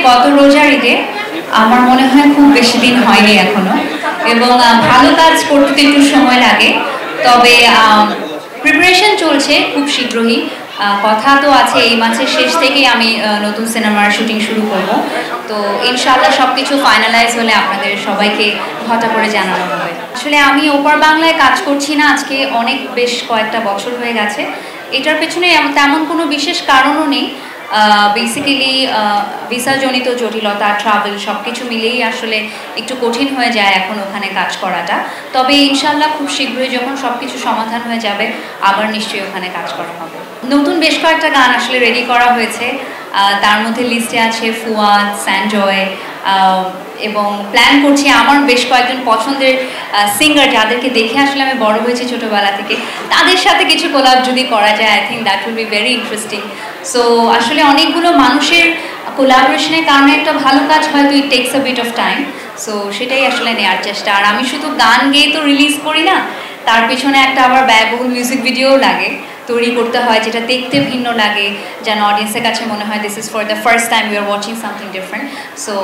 গত রোজার ঈদে আমার মনে হয় খুব বেশি দিন হয়নি এখনো, এবং ভালো কাজ করতে একটু সময় লাগে, তবে প্রিপারেশন চলছে খুব শীঘ্রই। কথা তো আছে এই মাসের শেষ থেকেই আমি নতুন সিনেমার শুটিং শুরু করব, তো ইনশাআল্লাহ সব কিছু ফাইনালাইজ হলে আপনাদের সবাইকে ঘটা করে জানানো হবে। আসলে আমি ওপার বাংলায় কাজ করছি না আজকে বেশ কয়েকটা বছর হয়ে গেছে। এটার পেছনে তেমন কোনো বিশেষ কারণও নেই, বেসিক্যালি ভিসাজনিত জটিলতা, ট্রাভেল সব কিছু মিলেই আসলে একটু কঠিন হয়ে যায় এখন ওখানে কাজ করাটা। তবে ইনশাল্লাহ খুব শীঘ্রই যখন সব কিছু সমাধান হয়ে যাবে আবার নিশ্চয়ই ওখানে কাজ করা হবে। নতুন বেশ কয়েকটা গান আসলে রেডি করা হয়েছে, তার মধ্যে লিস্টে আছে ফুয়াদ, স্যানজয়, এবং প্ল্যান করছি আমার বেশ কয়েকজন পছন্দের সিঙ্গার যাদেরকে দেখে আসলে আমি বড় হয়েছি ছোটোবেলা থেকে, তাদের সাথে কিছু কোলাব যদি করা যায়, I think that will be very interesting. So আসলে অনেকগুলো মানুষের কোলাবোরেশনের কারণে একটা ভালো কাজ হয়তো it takes a bit of time, so সেটাই আসলে নেওয়ার চেষ্টা। আর আমি শুধু গান গেয়ে তো রিলিজ করি না, তার পিছনে একটা আবার ব্যয়বহুল মিউজিক ভিডিও লাগে, তৈরি করতে হয়, যেটা দেখতে ভিন্ন লাগে, যেন অডিয়েন্সের কাছে মনে হয় this is for the first time we are watching something different. So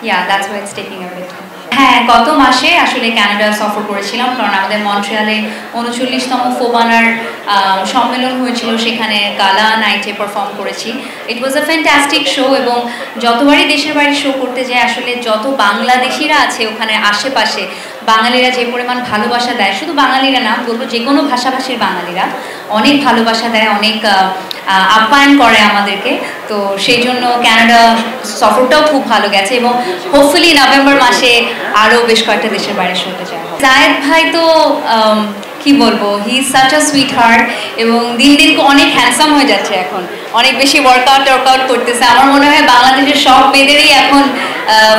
yeah, that's why it's taking a bit. হ্যাঁ, গত মাসে আসলে কানাডা সফর করেছিলাম, কারণ আমাদের মন্ট্রিয়ালে 39তম ফোবানার সম্মেলন হয়েছিল, সেখানে গালা নাইটে পারফর্ম করেছি। ইট ওয়াজ আ ফ্যান্টাস্টিক শো, এবং যতবারই দেশের বাড়ি শো করতে যায় আসলে যত বাংলাদেশিরা আছে ওখানে আশেপাশে, বাঙালিরা যে পরিমাণ ভালোবাসা দেয়, শুধু বাঙালিরা না বলবো, যে কোনো ভাষাভাষীর বাঙালিরা অনেক ভালোবাসা দেয়, অনেক আপ্যায়ন করে আমাদেরকে। তো সেই জন্য কানাডা সফরটাও খুব ভালো গেছে, এবং হোপফুলি নভেম্বর মাসে আরও বেশ কয়েকটা দেশের বাইরে শুনতে যাওয়া। জায়েদ ভাই তো কি বলবো, he is such a sweet heart, এবং দিন দিন অনেক হ্যান্ডসাম হয়ে যাচ্ছে, এখন অনেক বেশি ওয়ার্কআউট করতেছে। আমার মনে হয় বাংলাদেশের সব মেয়েদেরই এখন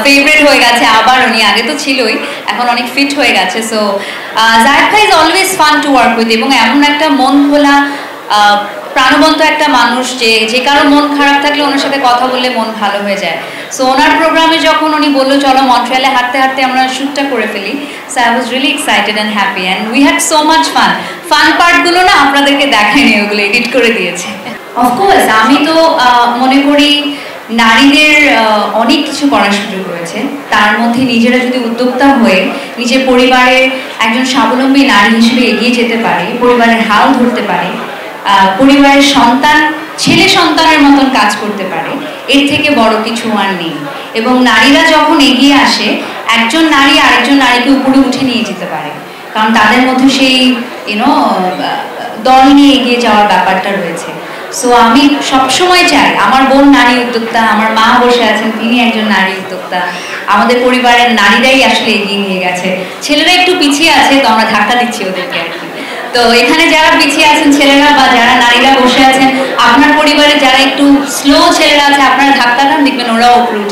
ফেভারিট হয়ে গেছে, আবার উনি আগে তো ছিলই, এখন অনেক ফিট হয়ে গেছে। সো জায়েদ ভাই is always fun to work with, এবং এমন একটা মন খোলা প্রাণবন্ত একটা মানুষ যে কারো মন খারাপ থাকলে ওনার সাথে কথা বললে মন ভালো হয়ে যায়। সো ওনার প্রোগ্রামে যখন উনি বললো চলো মন্ট্রিয়ালে হাঁটতে হাঁটতে আমরা শ্যুটটা করে ফেলি, so I was really excited and happy, and we had so much fun পার্টগুলো না আপনাদেরকে দেখায়নি, ওগুলো এডিট করে দিয়েছে। অফকোর্স আমি তো মনে করি নারীদের অনেক কিছু করার সুযোগ রয়েছে, তার মধ্যে নিজেরা যদি উদ্যোক্তা হয়ে নিজের পরিবারের একজন স্বাবলম্বী নারী হিসেবে এগিয়ে যেতে পারে, পরিবারের হাল ধরতে পারে, পরিবারের ছেলে সন্তানের মতন কাজ করতে পারে, এর থেকে বড় কিছু আর নেই। এবং নারীরা যখন এগিয়ে আসে, একজন নারী আরেকজন নারীকে উপরে উঠে নিয়ে যেতে পারে, কারণ তাদের মধ্যে সেই দল নিয়ে এগিয়ে যাওয়ার ব্যাপারটা রয়েছে। সো আমি সবসময় চাই আমার বোন নারী উদ্যোক্তা, আমার মা বসে আছেন তিনি একজন নারী উদ্যোক্তা, আমাদের পরিবারের নারীরাই আসলে এগিয়ে নিয়ে গেছে, ছেলেরা একটু পিছিয়ে আছে, তো আমরা ধাক্কা দিচ্ছি ওদেরকে আর কি। তো এখানে যারা পিছিয়ে আছেন ছেলেরা বা যারা নারীরা বসে আছেন, আপনার পরিবারে যারা একটু স্লো ছেলেরা আছে, আপনারা ধাক্কা দেন, দেখবেন ওরাও উপরে